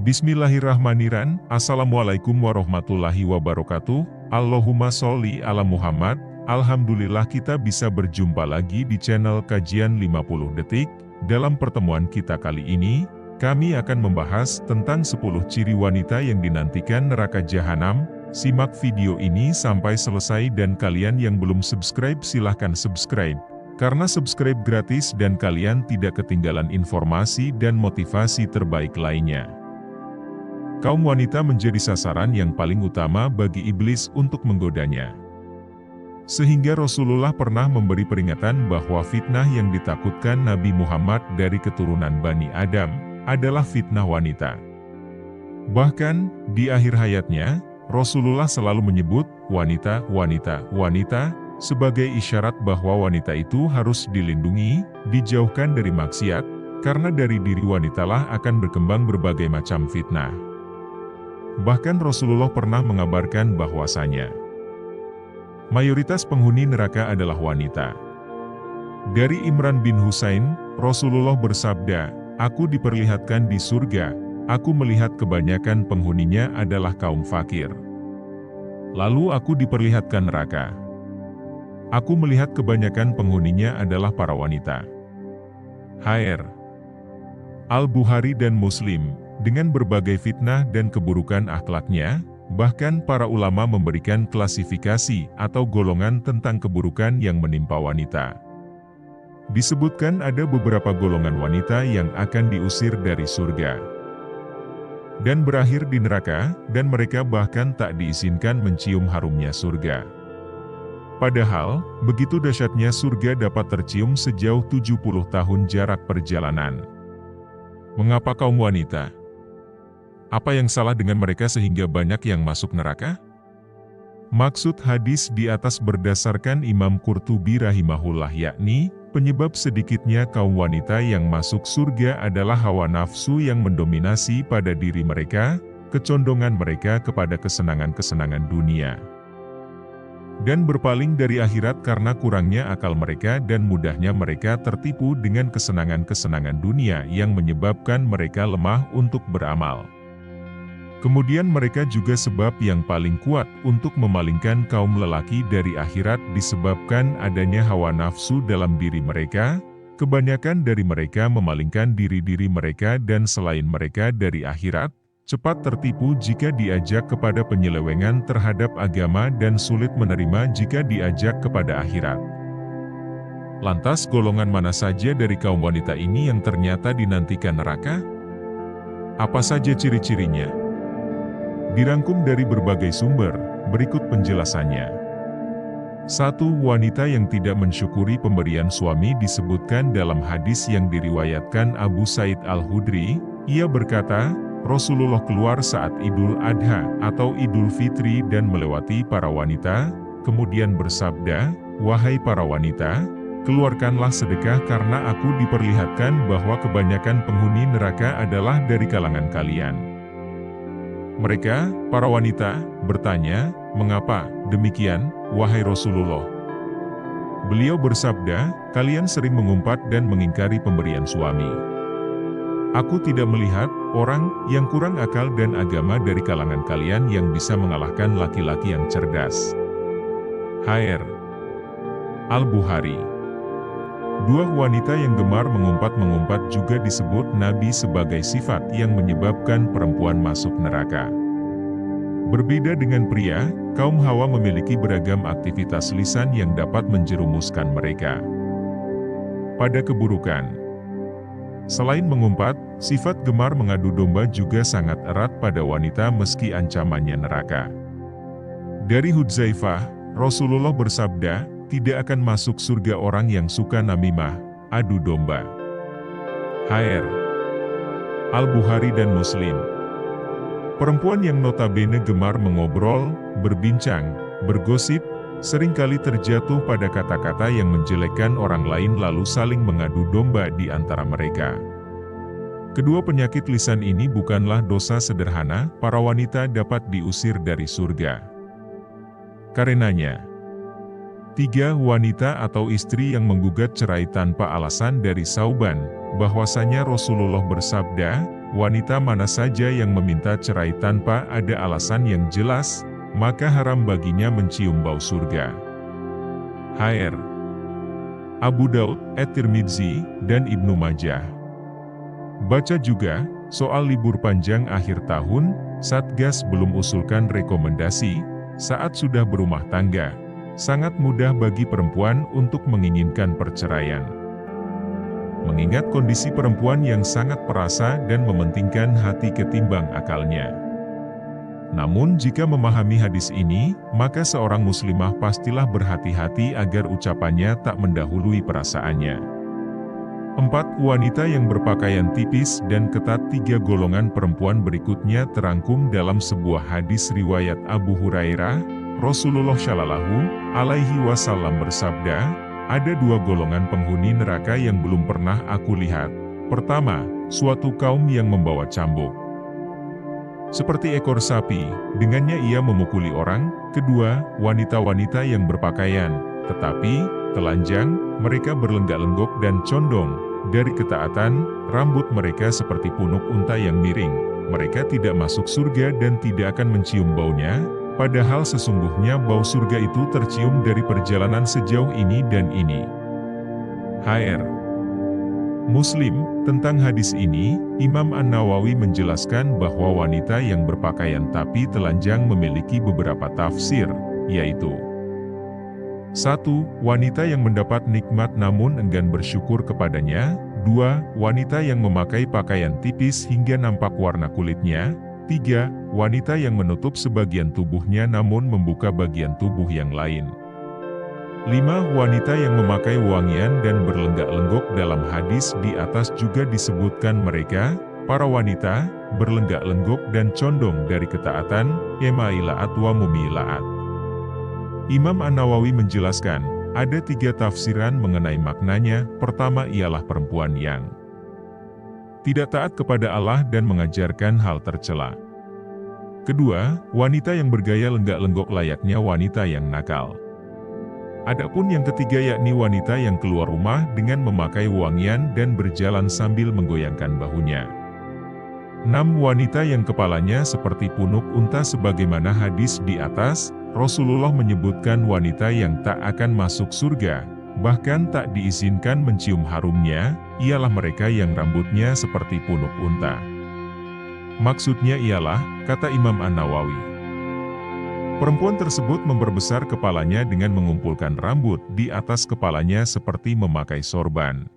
Bismillahirrahmanirrahim. Assalamualaikum warahmatullahi wabarakatuh. Allahumma sholli ala Muhammad. Alhamdulillah kita bisa berjumpa lagi di channel Kajian 50 Detik. Dalam pertemuan kita kali ini, kami akan membahas tentang 10 ciri wanita yang dinantikan neraka jahanam. Simak video ini sampai selesai dan kalian yang belum subscribe silahkan subscribe. Karena subscribe gratis dan kalian tidak ketinggalan informasi dan motivasi terbaik lainnya. Kaum wanita menjadi sasaran yang paling utama bagi iblis untuk menggodanya. Sehingga Rasulullah pernah memberi peringatan bahwa fitnah yang ditakutkan Nabi Muhammad dari keturunan Bani Adam adalah fitnah wanita. Bahkan, di akhir hayatnya, Rasulullah selalu menyebut wanita, wanita, wanita, sebagai isyarat bahwa wanita itu harus dilindungi, dijauhkan dari maksiat, karena dari diri wanitalah akan berkembang berbagai macam fitnah. Bahkan Rasulullah pernah mengabarkan bahwasanya mayoritas penghuni neraka adalah wanita. Dari Imran bin Husain, Rasulullah bersabda, "Aku diperlihatkan di surga, aku melihat kebanyakan penghuninya adalah kaum fakir. Lalu aku diperlihatkan neraka. Aku melihat kebanyakan penghuninya adalah para wanita." Hr. Al-Bukhari dan Muslim. Dengan berbagai fitnah dan keburukan akhlaknya, bahkan para ulama memberikan klasifikasi atau golongan tentang keburukan yang menimpa wanita. Disebutkan ada beberapa golongan wanita yang akan diusir dari surga dan berakhir di neraka, dan mereka bahkan tak diizinkan mencium harumnya surga. Padahal, begitu dahsyatnya surga dapat tercium sejauh 70 tahun jarak perjalanan. Mengapa kaum wanita? Apa yang salah dengan mereka sehingga banyak yang masuk neraka? Maksud hadis di atas berdasarkan Imam Qurtubi rahimahullah, yakni, penyebab sedikitnya kaum wanita yang masuk surga adalah hawa nafsu yang mendominasi pada diri mereka, kecondongan mereka kepada kesenangan-kesenangan dunia, dan berpaling dari akhirat karena kurangnya akal mereka dan mudahnya mereka tertipu dengan kesenangan-kesenangan dunia yang menyebabkan mereka lemah untuk beramal. Kemudian mereka juga sebab yang paling kuat untuk memalingkan kaum lelaki dari akhirat disebabkan adanya hawa nafsu dalam diri mereka. Kebanyakan dari mereka memalingkan diri-diri mereka dan selain mereka dari akhirat, cepat tertipu jika diajak kepada penyelewengan terhadap agama dan sulit menerima jika diajak kepada akhirat. Lantas golongan mana saja dari kaum wanita ini yang ternyata dinantikan neraka? Apa saja ciri-cirinya? Dirangkum dari berbagai sumber, berikut penjelasannya. 1. Wanita yang tidak mensyukuri pemberian suami disebutkan dalam hadis yang diriwayatkan Abu Sa'id Al-Khudri. Ia berkata, Rasulullah keluar saat Idul Adha atau Idul Fitri dan melewati para wanita, kemudian bersabda, "Wahai para wanita, keluarkanlah sedekah karena aku diperlihatkan bahwa kebanyakan penghuni neraka adalah dari kalangan kalian." Mereka, para wanita, bertanya, "Mengapa demikian, wahai Rasulullah?" Beliau bersabda, "Kalian sering mengumpat dan mengingkari pemberian suami. Aku tidak melihat orang yang kurang akal dan agama dari kalangan kalian yang bisa mengalahkan laki-laki yang cerdas." Hr. Al-Bukhari. 2. Wanita yang gemar mengumpat-mengumpat juga disebut Nabi sebagai sifat yang menyebabkan perempuan masuk neraka. Berbeda dengan pria, kaum Hawa memiliki beragam aktivitas lisan yang dapat menjerumuskan mereka pada keburukan. Selain mengumpat, sifat gemar mengadu domba juga sangat erat pada wanita meski ancamannya neraka. Dari Hudzaifah, Rasulullah bersabda, "Tidak akan masuk surga orang yang suka namimah, adu domba." Hr. Al-Bukhari dan Muslim. Perempuan yang notabene gemar mengobrol, berbincang, bergosip, seringkali terjatuh pada kata-kata yang menjelekkan orang lain lalu saling mengadu domba di antara mereka. Kedua penyakit lisan ini bukanlah dosa sederhana, para wanita dapat diusir dari surga karenanya. 3. Wanita atau istri yang menggugat cerai tanpa alasan. Dari Sauban, bahwasanya Rasulullah bersabda, wanita mana saja yang meminta cerai tanpa ada alasan yang jelas, maka haram baginya mencium bau surga. Hr. Abu Daud, At-Tirmidzi, dan Ibnu Majah. Baca juga, soal libur panjang akhir tahun, Satgas belum usulkan rekomendasi, saat sudah berumah tangga, sangat mudah bagi perempuan untuk menginginkan perceraian. Mengingat kondisi perempuan yang sangat perasa dan mementingkan hati ketimbang akalnya. Namun jika memahami hadis ini, maka seorang muslimah pastilah berhati-hati agar ucapannya tak mendahului perasaannya. 4. Wanita yang berpakaian tipis dan ketat. 3 golongan perempuan berikutnya terangkum dalam sebuah hadis riwayat Abu Hurairah. Rasulullah Shallallahu Alaihi Wasallam bersabda, ada 2 golongan penghuni neraka yang belum pernah aku lihat. Pertama, suatu kaum yang membawa cambuk seperti ekor sapi, dengannya ia memukuli orang. Kedua, wanita-wanita yang berpakaian, tetapi telanjang, mereka berlenggak-lenggok dan condong. Dari ketaatan, rambut mereka seperti punuk unta yang miring. Mereka tidak masuk surga dan tidak akan mencium baunya, padahal sesungguhnya bau surga itu tercium dari perjalanan sejauh ini dan ini. Hr. Muslim. Tentang hadis ini, Imam An-Nawawi menjelaskan bahwa wanita yang berpakaian tapi telanjang memiliki beberapa tafsir, yaitu 1. Wanita yang mendapat nikmat namun enggan bersyukur kepadanya. 2. Wanita yang memakai pakaian tipis hingga nampak warna kulitnya. 3. Wanita yang menutup sebagian tubuhnya namun membuka bagian tubuh yang lain. 5. Wanita yang memakai wangian dan berlenggak-lenggok. Dalam hadis di atas juga disebutkan mereka, para wanita, berlenggak-lenggok dan condong dari ketaatan, emailaat wa mumilaat. Imam An-Nawawi menjelaskan, ada 3 tafsiran mengenai maknanya. Pertama ialah perempuan yang tidak taat kepada Allah dan mengajarkan hal tercela. Kedua, wanita yang bergaya lenggak-lenggok layaknya wanita yang nakal. Adapun yang ketiga yakni wanita yang keluar rumah dengan memakai wangian dan berjalan sambil menggoyangkan bahunya. 6. Wanita yang kepalanya seperti punuk unta. Sebagaimana hadis di atas, Rasulullah menyebutkan wanita yang tak akan masuk surga, bahkan tak diizinkan mencium harumnya, ialah mereka yang rambutnya seperti punuk unta. Maksudnya ialah, kata Imam An-Nawawi, perempuan tersebut memperbesar kepalanya dengan mengumpulkan rambut di atas kepalanya seperti memakai sorban.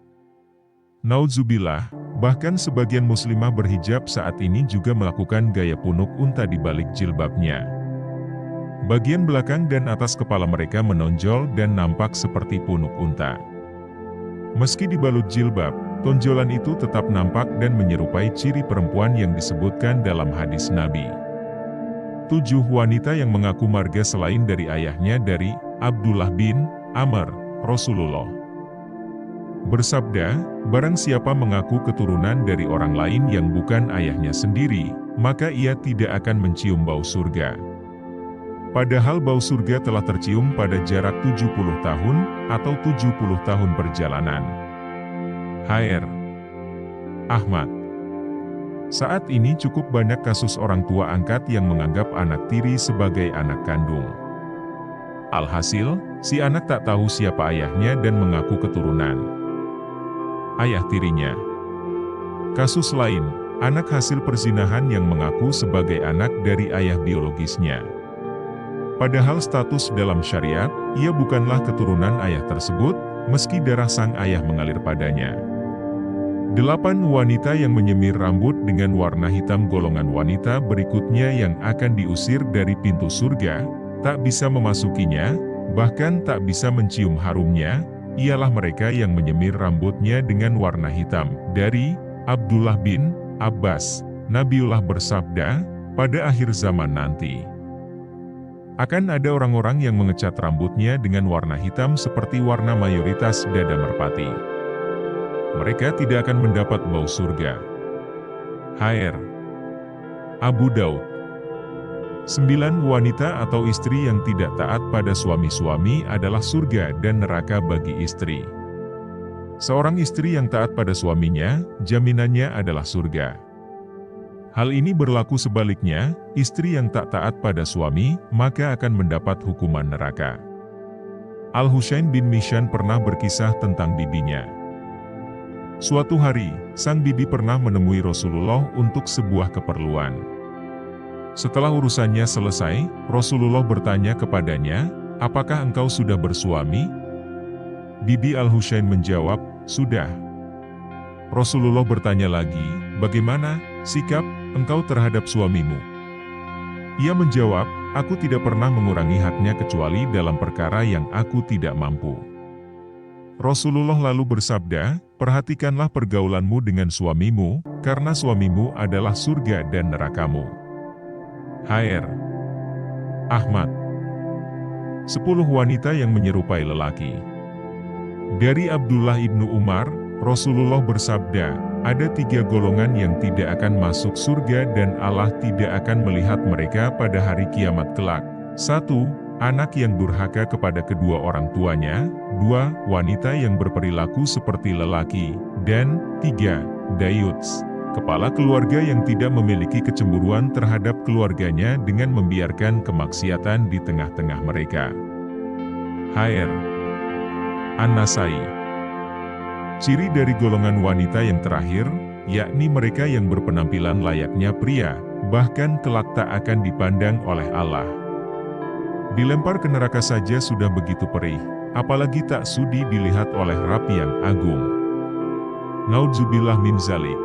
Naudzubillah, bahkan sebagian muslimah berhijab saat ini juga melakukan gaya punuk unta di balik jilbabnya. Bagian belakang dan atas kepala mereka menonjol dan nampak seperti punuk unta. Meski dibalut jilbab, tonjolan itu tetap nampak dan menyerupai ciri perempuan yang disebutkan dalam hadis Nabi. 7. Wanita yang mengaku marga selain dari ayahnya. Dari Abdullah bin Amr, Rasulullah bersabda, barang siapa mengaku keturunan dari orang lain yang bukan ayahnya sendiri, maka ia tidak akan mencium bau surga. Padahal bau surga telah tercium pada jarak 70 tahun, atau 70 tahun perjalanan. Hr. Ahmad. Saat ini cukup banyak kasus orang tua angkat yang menganggap anak tiri sebagai anak kandung. Alhasil, si anak tak tahu siapa ayahnya dan mengaku keturunan ayah tirinya. Kasus lain, anak hasil perzinahan yang mengaku sebagai anak dari ayah biologisnya. Padahal status dalam syariat, ia bukanlah keturunan ayah tersebut, meski darah sang ayah mengalir padanya. 8. Wanita yang menyemir rambut dengan warna hitam. Golongan wanita berikutnya yang akan diusir dari pintu surga, tak bisa memasukinya, bahkan tak bisa mencium harumnya, ialah mereka yang menyemir rambutnya dengan warna hitam. Dari Abdullah bin Abbas, Nabiullah bersabda, pada akhir zaman nanti akan ada orang-orang yang mengecat rambutnya dengan warna hitam seperti warna mayoritas dada merpati. Mereka tidak akan mendapat bau surga. Hr. Abu Daud. 9. Wanita atau istri yang tidak taat pada suami-suami adalah surga dan neraka bagi istri. Seorang istri yang taat pada suaminya, jaminannya adalah surga. Hal ini berlaku sebaliknya, istri yang tak taat pada suami, maka akan mendapat hukuman neraka. Al-Husain bin Mihsan pernah berkisah tentang bibinya. Suatu hari, sang bibi pernah menemui Rasulullah untuk sebuah keperluan. Setelah urusannya selesai, Rasulullah bertanya kepadanya, "Apakah engkau sudah bersuami?" Bibi Al-Husain menjawab, "Sudah." Rasulullah bertanya lagi, "Bagaimana sikap engkau terhadap suamimu?" Ia menjawab, "Aku tidak pernah mengurangi haknya kecuali dalam perkara yang aku tidak mampu." Rasulullah lalu bersabda, "Perhatikanlah pergaulanmu dengan suamimu, karena suamimu adalah surga dan nerakamu." Hr. Ahmad. 10 wanita yang menyerupai lelaki. Dari Abdullah ibnu Umar, Rasulullah bersabda, "Ada 3 golongan yang tidak akan masuk surga dan Allah tidak akan melihat mereka pada hari kiamat kelak. 1. Anak yang durhaka kepada kedua orang tuanya. 2. Wanita yang berperilaku seperti lelaki. Dan 3. Dayuts, kepala keluarga yang tidak memiliki kecemburuan terhadap keluarganya dengan membiarkan kemaksiatan di tengah-tengah mereka." Hr. An-Nasai. Ciri dari golongan wanita yang terakhir, yakni mereka yang berpenampilan layaknya pria, bahkan kelak tak akan dipandang oleh Allah. Dilempar ke neraka saja sudah begitu perih, apalagi tak sudi dilihat oleh Rabb yang agung. Naudzubillah min zalik.